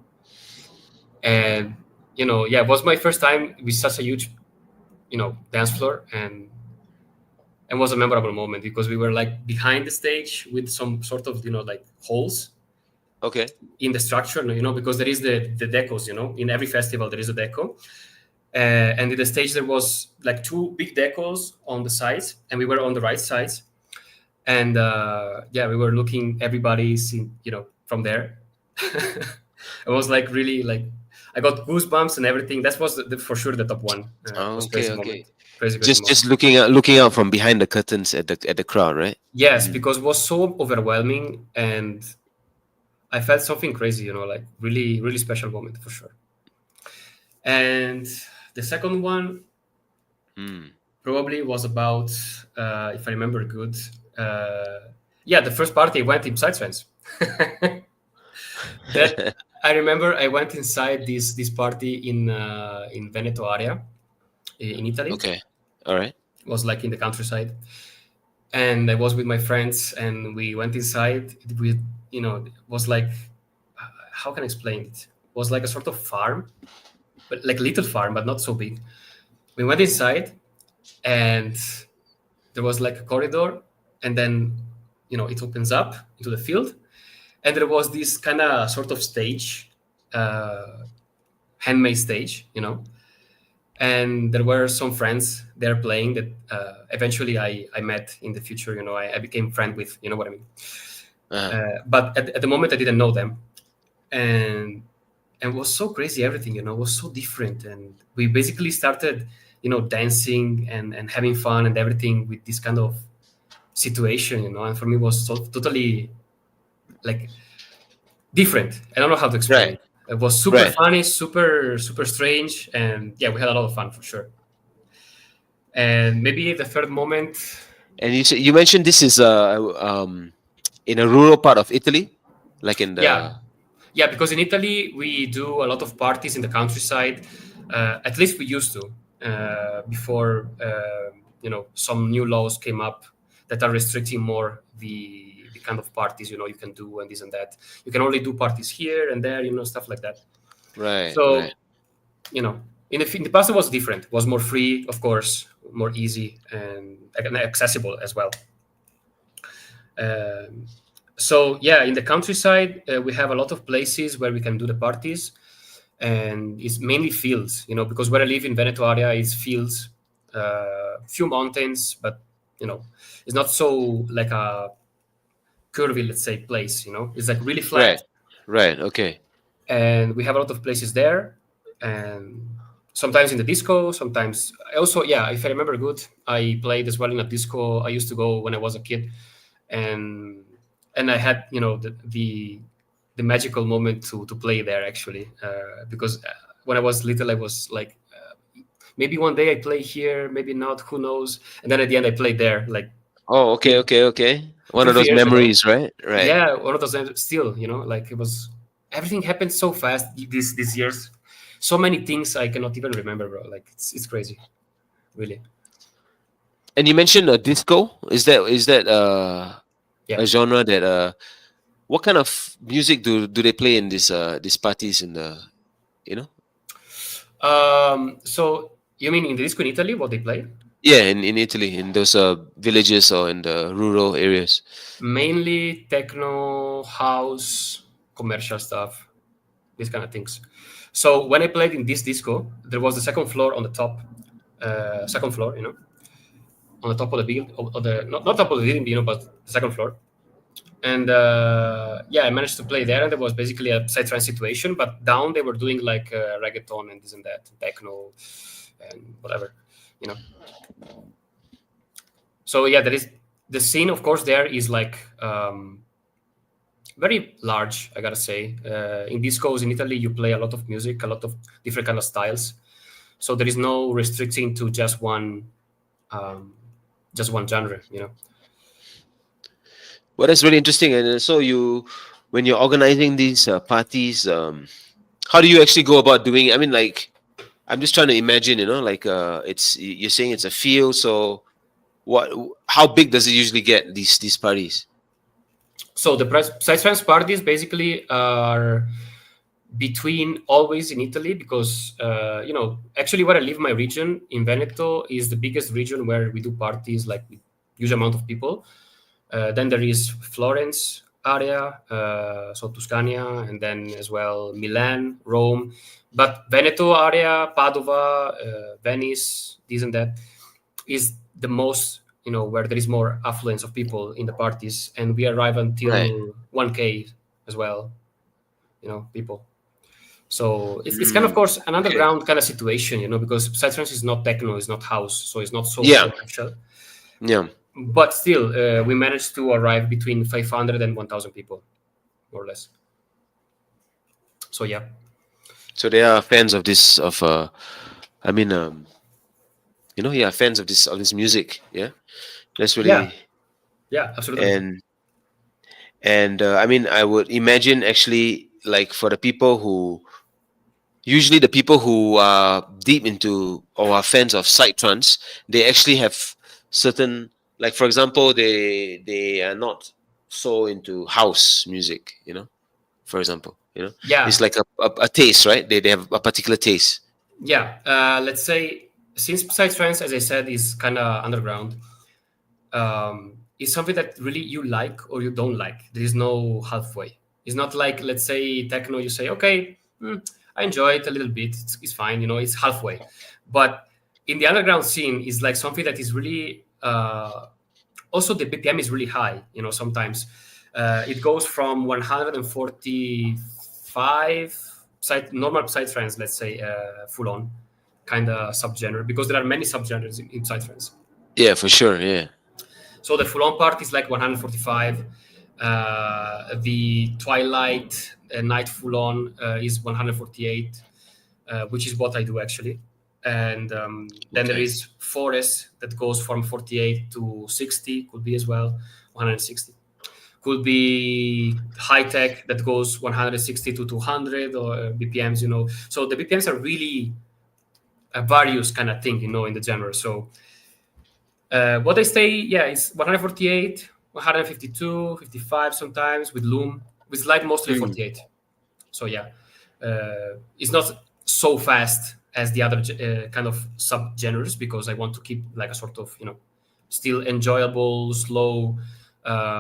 And it was my first time with such a huge dance floor, and it was a memorable moment because we were like behind the stage with some sort of like holes in the structure, because there is the decos, in every festival there is a deco, and in the stage there was like two big decos on the sides, and we were on the right sides, and we were looking everybody from there. It was like really like I got goosebumps and everything. That was for sure the top one. Okay. Crazy Just looking out from behind the curtains at the crowd, right? Yes, because it was so overwhelming, and I felt something crazy, like really, really special moment for sure. And the second one probably was about, if I remember good, the first party I went in Psytrance. That I remember I went inside this party in Veneto area in Italy. Okay, all right. It was like in the countryside, and I was with my friends, and we went inside. It was like, how can I explain it? It was like a sort of farm, but like a little farm, but not so big. We went inside, and there was like a corridor, and then it opens up into the field, and there was this kind of sort of stage, handmade stage, and there were some friends there playing that eventually I met in the future. I became friend with, what I mean. But at the moment I didn't know them, and it was so crazy. Everything, it was so different, and we basically started, dancing and having fun and everything with this kind of situation, and for me it was so totally like different. I don't know how to explain it. It was super funny, super strange, and we had a lot of fun for sure. And maybe the third moment. And you mentioned this is in a rural part of Italy, like in the because in Italy we do a lot of parties in the countryside. At least we used to before some new laws came up that are restricting more the kind of parties you can do and this and that. You can only do parties here and there, stuff like that. Right. So in the past it was different. It was more free, of course, more easy and accessible as well. So in the countryside we have a lot of places where we can do the parties, and it's mainly fields, because where I live in Veneto area is fields, few mountains, but it's not so like a curvy, let's say, place. It's like really flat. Right. Okay. And we have a lot of places there, and sometimes in the disco, sometimes also if I remember good, I played as well in a disco I used to go when I was a kid, and I had the magical moment to play there actually, because when I was little I was like, maybe one day I play here, maybe not, who knows. And then at the end I played there, like, oh, okay. One of those memories, right? Yeah, one of those still, like it was, everything happened so fast these years. So many things I cannot even remember, bro. Like it's crazy, really. And you mentioned a disco. Is that a genre that what kind of music do they play in these parties in the So you mean in the disco in Italy, what they play? Yeah, in Italy, in those villages or in the rural areas. Mainly techno, house, commercial stuff, these kind of things. So when I played in this disco, there was the second floor on the top, second floor, on the top of the building, or the not top of the building, but the second floor. And I managed to play there, and there was basically a Psytrance situation. But down they were doing like reggaeton and this and that, techno, and whatever, So there is the scene. Of course, there is like very large. I gotta say, in discos in Italy, you play a lot of music, a lot of different kind of styles. So there is no restricting to just one genre, you know. Well, that's really interesting. And so when you're organizing these parties, how do you actually go about doing it? I mean, like, I'm just trying to imagine, you know, like you're saying it's a field. So how big does it usually get, these parties? So the Psytrance parties basically are between always in Italy, because you know, actually where I live, my region in Veneto is the biggest region where we do parties like with huge amount of people. Then there is Florence area, so Tuscania, and then as well Milan, Rome, but Veneto area, Padova, Venice, this and that is the most, you know, where there is more affluence of people in the parties, and we arrive until 1K as well, you know, people. So it's kind of course an underground kind of situation, you know, because Psytrance is not techno, it's not house, so it's not so commercial. Yeah. But still, we managed to arrive between 500 and 1,000 people, more or less. So yeah. So they are fans of this, you know, fans of this music. Yeah, that's really. Yeah, absolutely. And I mean, I would imagine actually, like, for the people who are deep into or are fans of Psytrance, they actually have certain, like, for example, they are not so into house music, you know, for example, you know. Yeah. It's like a taste, right? They have a particular taste. Yeah. Let's say, since Psytrance, as I said, is kind of underground, it's something that really you like or you don't like. There is no halfway. It's not like, let's say, techno, you say, okay, I enjoy it a little bit, it's fine, you know, it's halfway. But in the underground scene, is like something that is really also the BPM is really high, you know. Sometimes it goes from 145 normal Psytrance, let's say, full on kind of subgenre, because there are many subgenres in Psytrance. Yeah, for sure. Yeah. So the full on part is like 145. The Twilight Night full on is 148, which is what I do actually. And then there is Forest that goes from 48 to 60, could be as well 160. Could be High Tech that goes 160 to 200 or BPMs, you know. So the BPMs are really a various kind of thing, you know, in the genre. So what I say, is 148, 152, 55 sometimes with Loom, with Slide mostly 48. So it's not so fast as the other kind of subgenres, because I want to keep like a sort of, you know, still enjoyable, slow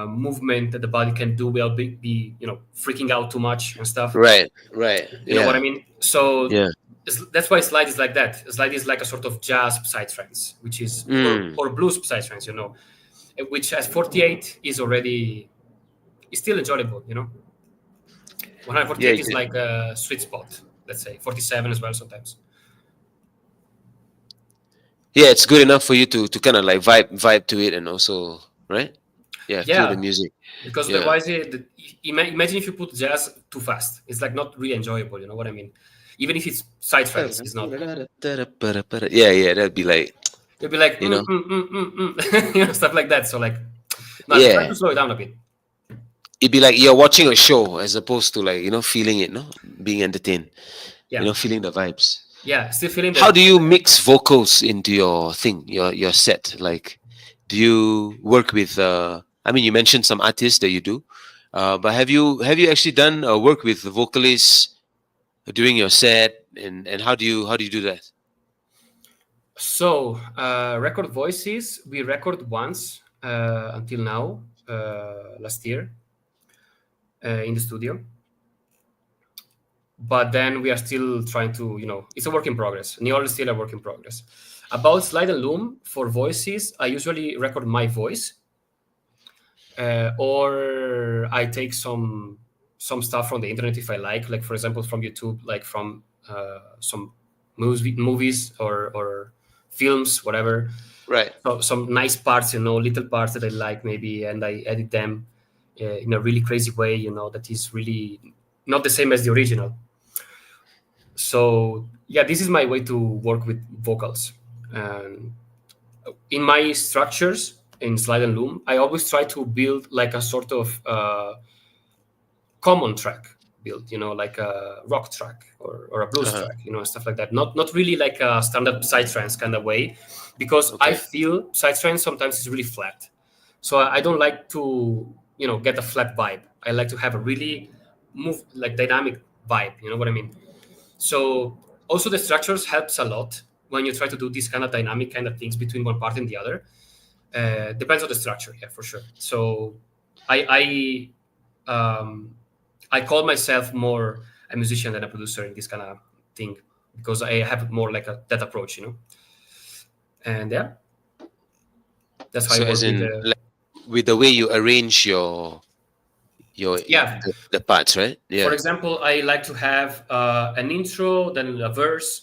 movement that the body can do without be you know, freaking out too much and stuff. Right. You know what I mean? So yeah. That's why Slide is like that. Slide is like a sort of jazz Psytrance, which is or blues Psytrance, you know, which as 48 is still enjoyable, you know. 148 is like a sweet spot, let's say 47 as well sometimes. Yeah, it's good enough for you to kind of like vibe to it, and also, right? Yeah, feel the music. Because otherwise, imagine if you put jazz too fast, it's like not really enjoyable, you know what I mean? Even if it's Psytrance, it's not. Yeah, that'd be like. You'd be like, you know, you know, stuff like that. So like, try to slow it down a bit. It'd be like you're watching a show as opposed to, like, you know, feeling it, no, being entertained. Yeah. You know, feeling the vibes. Yeah, still feeling. How do you mix vocals into your thing, your set? Like, do you work with? I mean, you mentioned some artists that you do, but have you actually done work with vocalists during your set, and how do you do that? So record voices, we record once until now, last year in the studio, but then we are still trying to, you know, it's a work in progress. Neol is still a work in progress. About Slide and Loom, for voices, I usually record my voice, or I take some stuff from the internet if I like for example from YouTube, like from some movies or films, whatever. Right. So some nice parts, you know, little parts that I like maybe, and I edit them in a really crazy way, you know, that is really not the same as the original. So yeah, this is my way to work with vocals. In my structures in Slide and Loom, I always try to build like a sort of common track build, like a rock track or a blues track, stuff like that. Not really like a standard Psytrance kind of way, because I feel Psytrance sometimes is really flat. So I don't like to, get a flat vibe. I like to have a really dynamic vibe. You know what I mean? So also the structures helps a lot when you try to do these kind of dynamic kind of things between one part and the other. Depends on the structure, yeah, for sure. So I call myself more a musician than a producer in this kind of thing, because I have more like that approach, And yeah, that's how So I work as in, with the way you arrange your the parts, right? Yeah. For example, I like to have an intro, then a verse,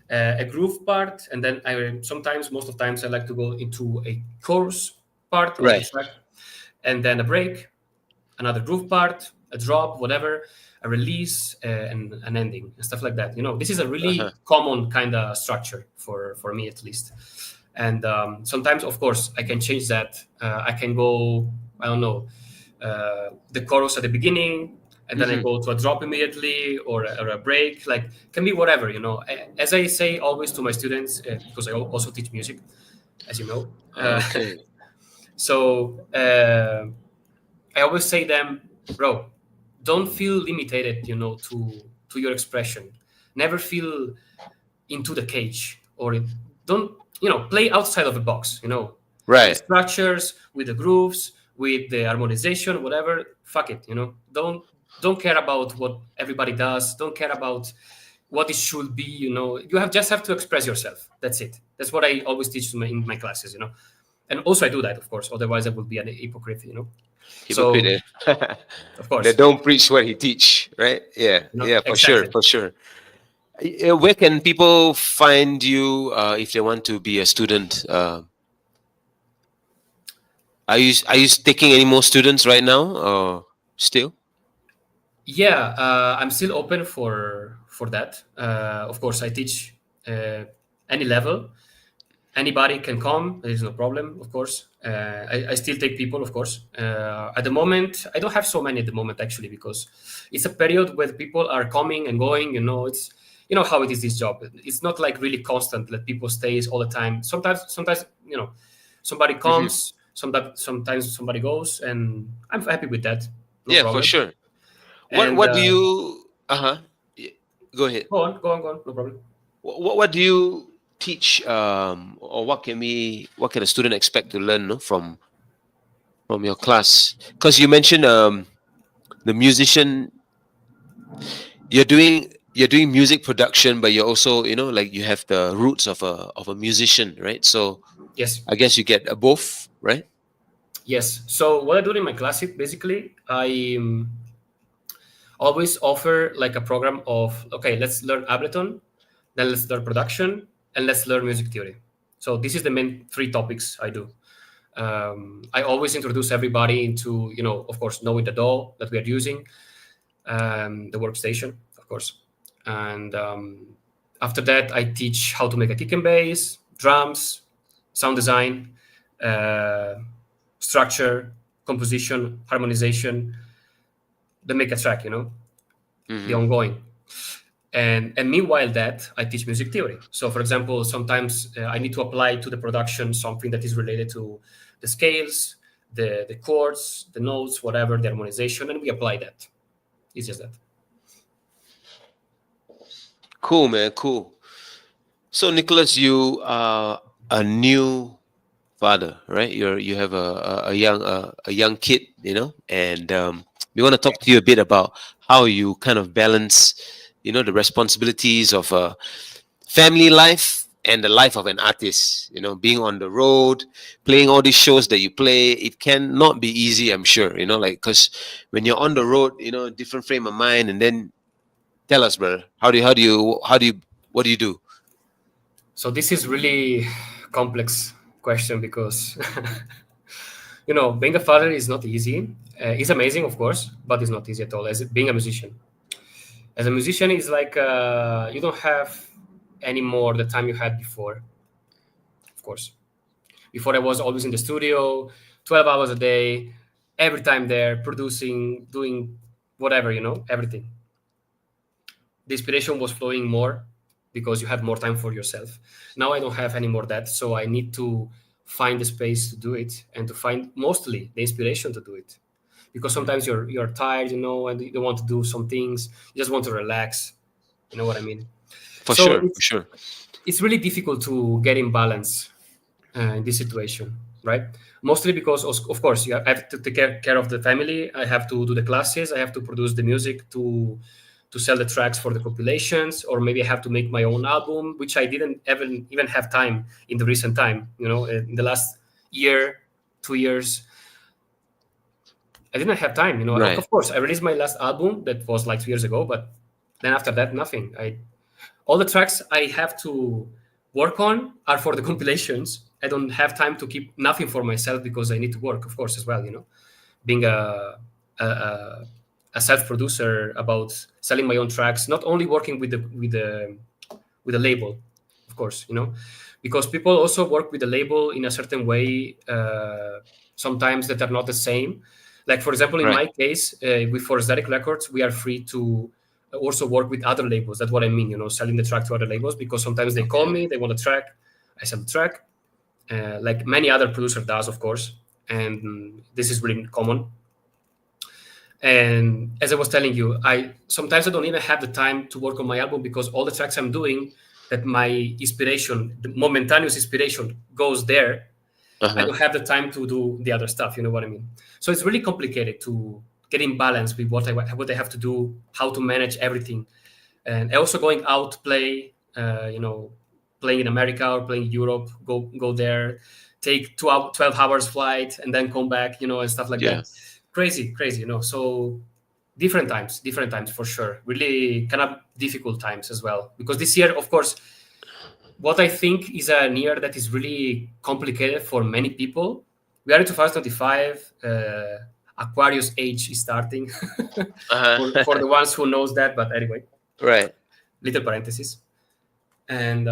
a groove part, and then most of the times I like to go into a chorus part of the track, and then a break, another groove part, a drop, whatever, a release, and an ending, and stuff like that. This is a really common kind of structure for me, at least. And sometimes, of course, I can change that. I can go, I don't know, the chorus at the beginning, and then I go to a drop immediately, or a break. Like, can be whatever, As I say always to my students, because I also teach music, as you know. So I always say them, bro, don't feel limited, to your expression. Never feel into the cage, or don't, play outside of the box, Right. The structures, with the grooves, with the harmonization, whatever, fuck it, don't care about what everybody does. Don't care about what it should be, You just have to express yourself. That's it. That's what I always teach in my classes, And also I do that, of course. Otherwise I would be an hypocrite, Hypocrite. So, of course. They don't preach what he teach, right? Yeah. Yeah, for sure. Where can people find you if they want to be a student? Are you taking any more students right now, or still? Yeah, I'm still open for that. Of course, I teach any level. Anybody can come. There is no problem, of course. I still take people, of course. At the moment, I don't have so many at the moment, actually, because it's a period where people are coming and going. It's how it is, this job. It's not like really constant that people stays all the time. Sometimes somebody comes. Sometimes somebody goes, and I'm happy with that. No problem. For sure. What do you? Go ahead. Go on. No problem. What do you teach? Or what can a student expect to learn from your class? Because you mentioned the musician. You're doing music production, but you're also you have the roots of a musician, right? So yes, I guess you get both, right? Yes. So what I do in my class, basically, I always offer like a program of, let's learn Ableton, then let's learn production, and let's learn music theory. So this is the main 3 topics I do. I always introduce everybody into, of course, knowing the DAW that we are using, the workstation, of course. And after that, I teach how to make a kick and bass, drums, sound design, structure, composition, harmonization, the make a track, the ongoing. And meanwhile that, I teach music theory. So for example, sometimes I need to apply to the production something that is related to the scales, the chords, the notes, whatever, the harmonization, and we apply that. It's just that. Cool, man, cool. So Nicolas, you are a new father, right? You have a young kid, and we want to talk to you a bit about how you kind of balance, the responsibilities of family life and the life of an artist. Being on the road, playing all these shows that you play, it cannot be easy, I'm sure. Because when you're on the road, different frame of mind. And then tell us, brother, what do you do? So this is really complex question, because being a father is not easy. It's amazing, of course, but it's not easy at all. As being a musician, it's like you don't have anymore the time you had before. Of course, before I was always in the studio, 12 hours a day, every time there, producing, doing whatever, everything. The inspiration was flowing more because you have more time for yourself. Now I don't have any more that, so I need to find the space to do it and to find mostly the inspiration to do it. Because sometimes you're tired, and you don't want to do some things. You just want to relax. You know what I mean? For sure. It's really difficult to get in balance in this situation, right? Mostly because, of course, I have to take care of the family. I have to do the classes. I have to produce the music to sell the tracks for the compilations, or maybe I have to make my own album, which I didn't even have time in the recent time. In the last year, 2 years, I didn't have time. Right. Of course, I released my last album that was like 2 years ago, but then after that, nothing. All the tracks I have to work on are for the compilations. I don't have time to keep nothing for myself because I need to work, of course, as well. Being a self-producer, about selling my own tracks, not only working with the label, of course, because people also work with the label in a certain way, sometimes that are not the same. Like, for example, in my case, with Forestatic Records, we are free to also work with other labels. That's what I mean, selling the track to other labels, because sometimes they call me, they want a track, I sell the track, like many other producer does, of course, and this is really common. And as I was telling you, sometimes I don't even have the time to work on my album, because all the tracks I'm doing, that my inspiration, the momentaneous inspiration, goes there. I don't have the time to do the other stuff. You know what I mean? So it's really complicated to get in balance with what I have to do, how to manage everything, and also going out to play. Playing in America or playing in Europe, go there, take 12 hours flight, and then come back. And stuff like that. Crazy, so different times for sure. Really kind of difficult times as well, because this year, of course, what I think is a year that is really complicated for many people. We are in 2025, Aquarius age is starting, for the ones who knows that, but anyway. Right. Little parenthesis. And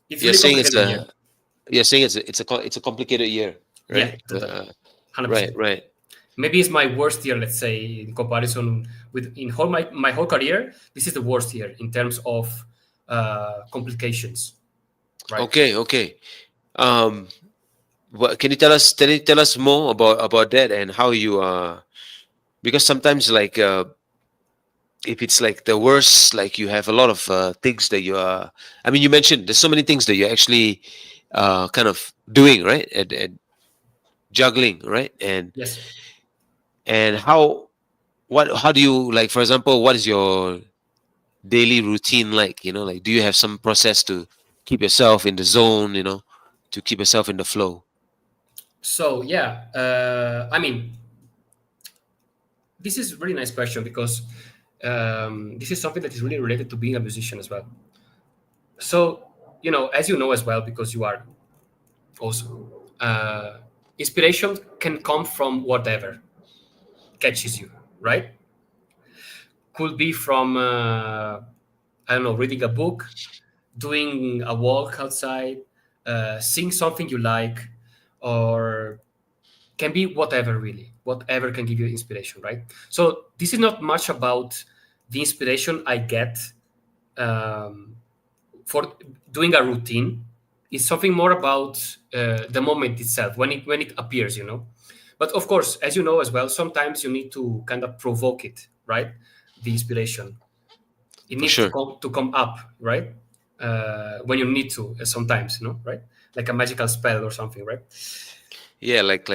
it's you're really saying it's a complicated year, right? Yeah, 100%. Right. Maybe it's my worst year, let's say, in comparison with my whole career. This is the worst year in terms of complications. Right? Okay. Can you tell us more about that, and how you because sometimes, like, if it's like the worst, like you have a lot of things that you are. I mean, you mentioned there's so many things that you're actually kind of doing, right? And juggling, right? And yes. And how do you, like, for example, what is your daily routine like? Like, do you have some process to keep yourself in the zone, to keep yourself in the flow? So I mean, this is a really nice question, because this is something that is really related to being a musician as well. So, as you know as well, because you are also, inspiration can come from whatever catches you, right? Could be from, I don't know, reading a book, doing a walk outside, seeing something you like, or can be whatever, really. Whatever can give you inspiration, right? So this is not much about the inspiration I get for doing a routine. It's something more about the moment itself, when it appears, But of course, as you know as well, sometimes you need to kind of provoke it, right? The inspiration. It needs to come up, right? When you need to, sometimes, right? Like a magical spell or something, right? Yeah, like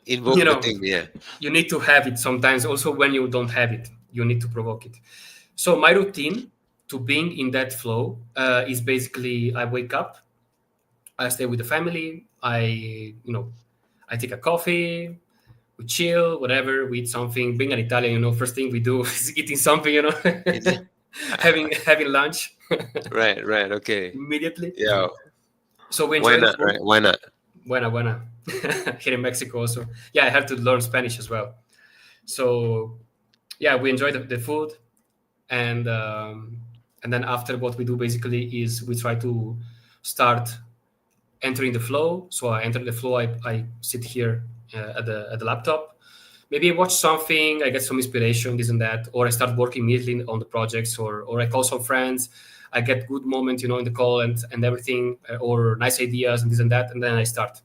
invoke the thing, yeah. You need to have it sometimes. Also, when you don't have it, you need to provoke it. So my routine to being in that flow is basically, I wake up, I stay with the family, I take a coffee, we chill, whatever, we eat something. Being an Italian, first thing we do is eating something, having lunch. Right, okay. Immediately. Yeah. So we enjoy not, right? Why not? Buena. Here in Mexico also. Yeah, I have to learn Spanish as well. So, yeah, we enjoy the food. And And then after, what we do basically is we try to start entering the flow. So I enter the flow, I sit here at the laptop. Maybe I watch something, I get some inspiration, this and that, or I start working immediately on the projects, or I call some friends. I get good moment, in the call and everything, or nice ideas and this and that, and then I start.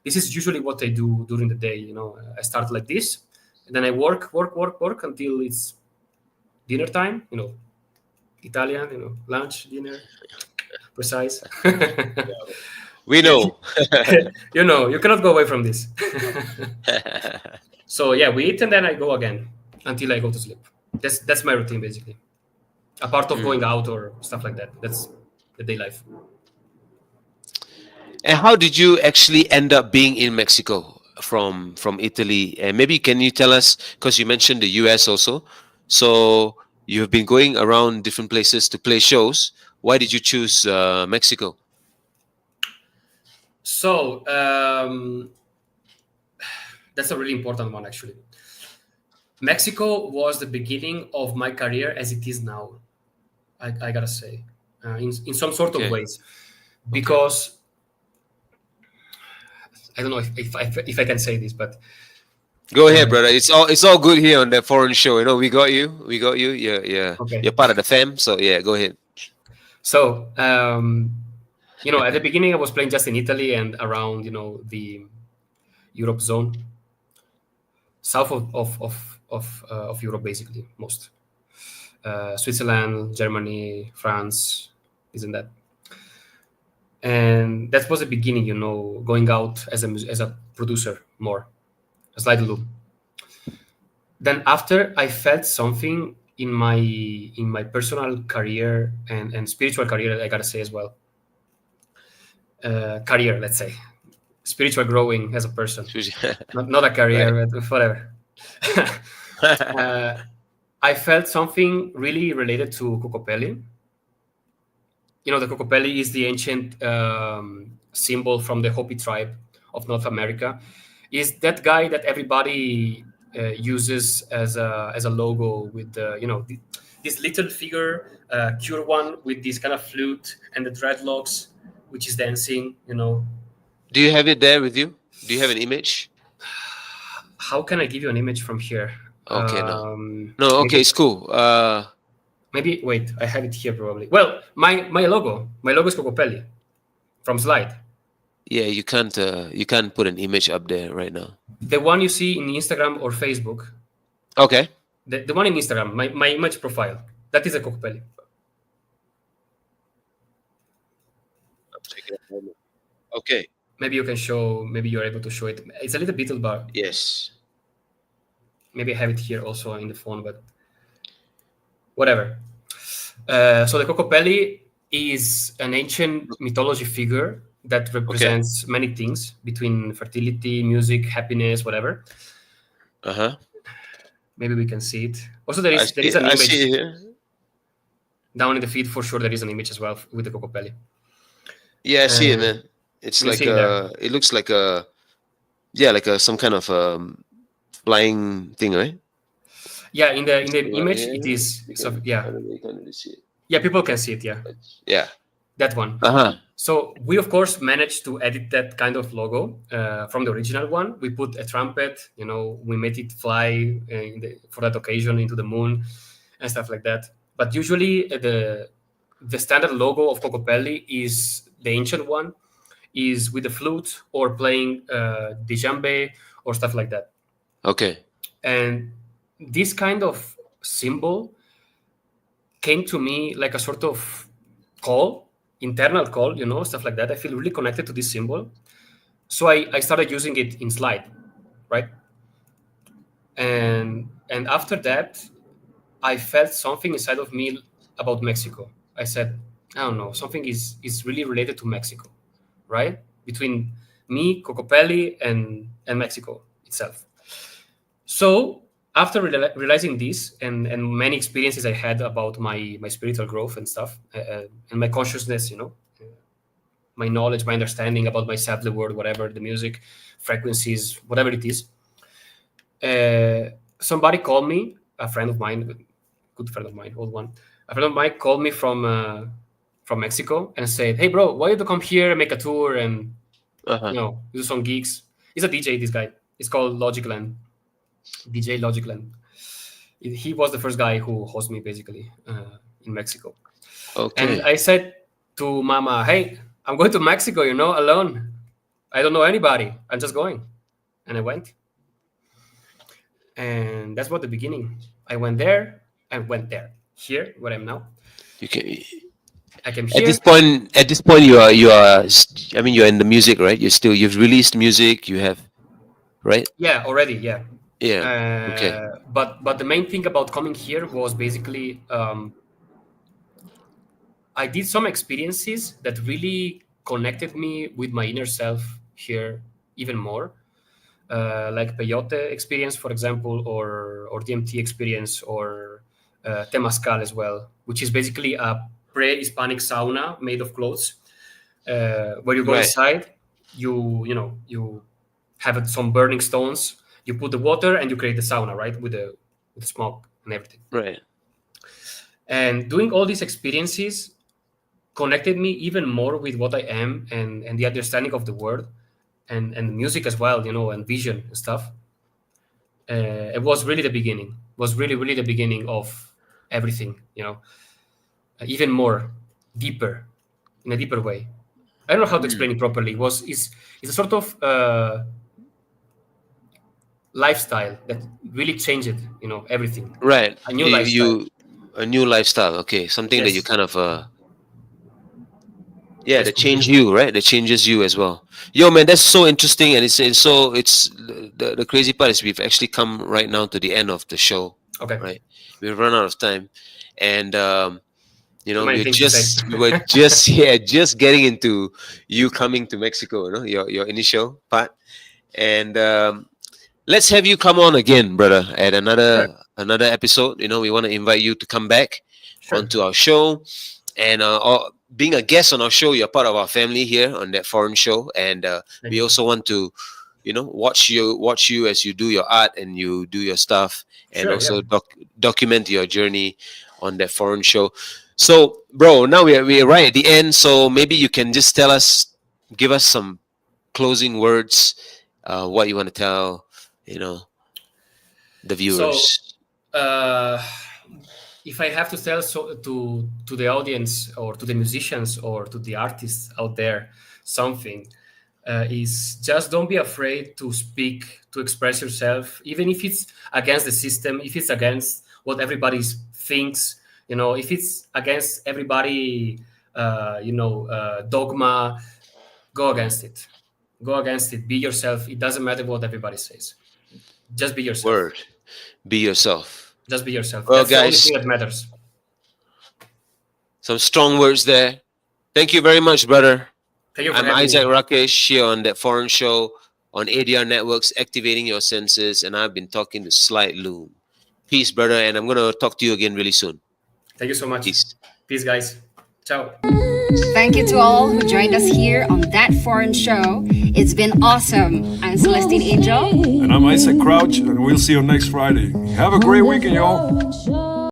This is usually what I do during the day. I start like this, and then I work until it's dinner time. Italian, lunch, dinner, precise. We know. You cannot go away from this. So yeah, we eat and then I go again until I go to sleep. That's my routine basically. Apart of going out or stuff like that. That's the day life. And how did you actually end up being in Mexico from Italy? And maybe can you tell us, because you mentioned the US also, so you've been going around different places to play shows. Why did you choose Mexico? So that's a really important one, actually. Mexico was the beginning of my career as it is now, I gotta say, in some sort of ways, because I don't know if I can say this, but go ahead, brother. It's all good here on the foreign show. We got you. Yeah. Okay. You're part of the fam, so yeah, go ahead. So at the beginning I was playing just in Italy and around the Europe zone, south of Europe, basically, most Switzerland, Germany, France, isn't that? And that was the beginning, going out as a producer more, slightly Loom. Then after, I felt something in my personal career and spiritual career, I gotta say as well. Career, let's say, spiritual growing as a person, not a career, right. But whatever. I felt something really related to Cocopelli. The Cocopelli is the ancient symbol from the Hopi tribe of North America. Is that guy that everybody uses as a logo with this little figure, cure one with this kind of flute and the dreadlocks, which is dancing. Do you have it there with you? Do you have an image? How can I give you an image from here? Okay, no. Okay, it's cool. Maybe wait, I have it here probably. Well, my logo is Cocopelli from Slide. Yeah, you can't put an image up there right now. The one you see in Instagram or Facebook. Okay. The one in Instagram, my image profile, that is a Cocopelli. Okay. Maybe you can show. Maybe you're able to show it. It's a little bit, but yes. Maybe I have it here also in the phone, but whatever. So the Cocopelli is an ancient mythology figure that represents many things between fertility, music, happiness, whatever. Maybe we can see it. Also, there is an image. I see it here. Down in the feed, for sure, there is an image as well with the Cocopelli. Yeah, I see it, man. It's like it looks like some kind of flying thing, right? Yeah, in the image it is. So yeah. Yeah, people can see it. Yeah. That one. So we of course managed to edit that kind of logo from the original one. We put a trumpet. We made it fly for that occasion into the moon and stuff like that. But usually the standard logo of Cocopelli is the ancient one, is with the flute or playing djembe or stuff like that. Okay. And this kind of symbol came to me like a sort of call, internal call, stuff like that. I feel really connected to this symbol. So I started using it in Slide, right? And after that, I felt something inside of me about Mexico. I said, I don't know, something is really related to Mexico, right? Between me, Cocopelli, and Mexico itself. So after realizing this and many experiences I had about my spiritual growth and stuff, and my consciousness, my knowledge, my understanding about myself, the world, whatever, the music, frequencies, whatever it is, somebody called me, a friend of mine, good friend of mine, old one, a friend of mine called me from Mexico and said, "Hey, bro, why don't you come here and make a tour and do some gigs?" He's a DJ. This guy. It's called Logicland. DJ Logicland. He was the first guy who hosted me basically in Mexico. Okay. And I said to Mama, "Hey, I'm going to Mexico, alone. I don't know anybody. I'm just going." And I went. And that's what the beginning. I went there. Here, where I'm now. I came here. At this point, you are. I mean, you're in the music, right? You've released music. You have, right? Yeah, already. Yeah. Yeah. Okay. But the main thing about coming here was basically I did some experiences that really connected me with my inner self here even more, like peyote experience, for example, or DMT experience, or temazcal as well, which is basically a pre-Hispanic sauna made of clothes, where you go inside, you have some burning stones, you put the water, and you create the sauna, right, with the smoke and everything. Right. And doing all these experiences connected me even more with what I am and the understanding of the world and music as well, and vision and stuff. It was really the beginning. It was really, really the beginning of everything, even more deeper, in a deeper way. I don't know how to explain it properly. It's a sort of lifestyle that really changed everything. Right. A new lifestyle. A new lifestyle. Okay. Something that you kind of that change you, right? That changes you as well. Yo, man, that's so interesting, and it's the crazy part is we've actually come right now to the end of the show. Okay. Right. We've run out of time, and we were just getting into you coming to Mexico, your initial part, and let's have you come on again, brother, at another episode. We want to invite you to come back onto our show, and being a guest on our show, you're part of our family here on that foreign show, and we also want to, watch you as you do your art and you do your stuff, and also document your journey on that foreign show. So, bro, now we're right at the end. So maybe you can just give us some closing words, what you want to tell, the viewers. So, if I have to tell to the audience or to the musicians or to the artists out there something, is just don't be afraid to speak, to express yourself, even if it's against the system, if it's against what everybody thinks, if it's against everybody, dogma, go against it. Go against it. Be yourself. It doesn't matter what everybody says. Just be yourself. Word. Be yourself. Just be yourself. Well, that's guys, the only thing that matters. Some strong words there. Thank you very much, brother. Thank you for I'm having Isaac me. Rakesh here on that foreign show on ADR Networks, Activating Your Senses, and I've been talking to Slight Loom. Peace, brother, and I'm going to talk to you again really soon. Thank you so much. Peace, guys. Ciao. Thank you to all who joined us here on That Foreign Show. It's been awesome. I'm Celestine Angel. And I'm Isaac Crouch, and we'll see you next Friday. Have a great weekend, y'all.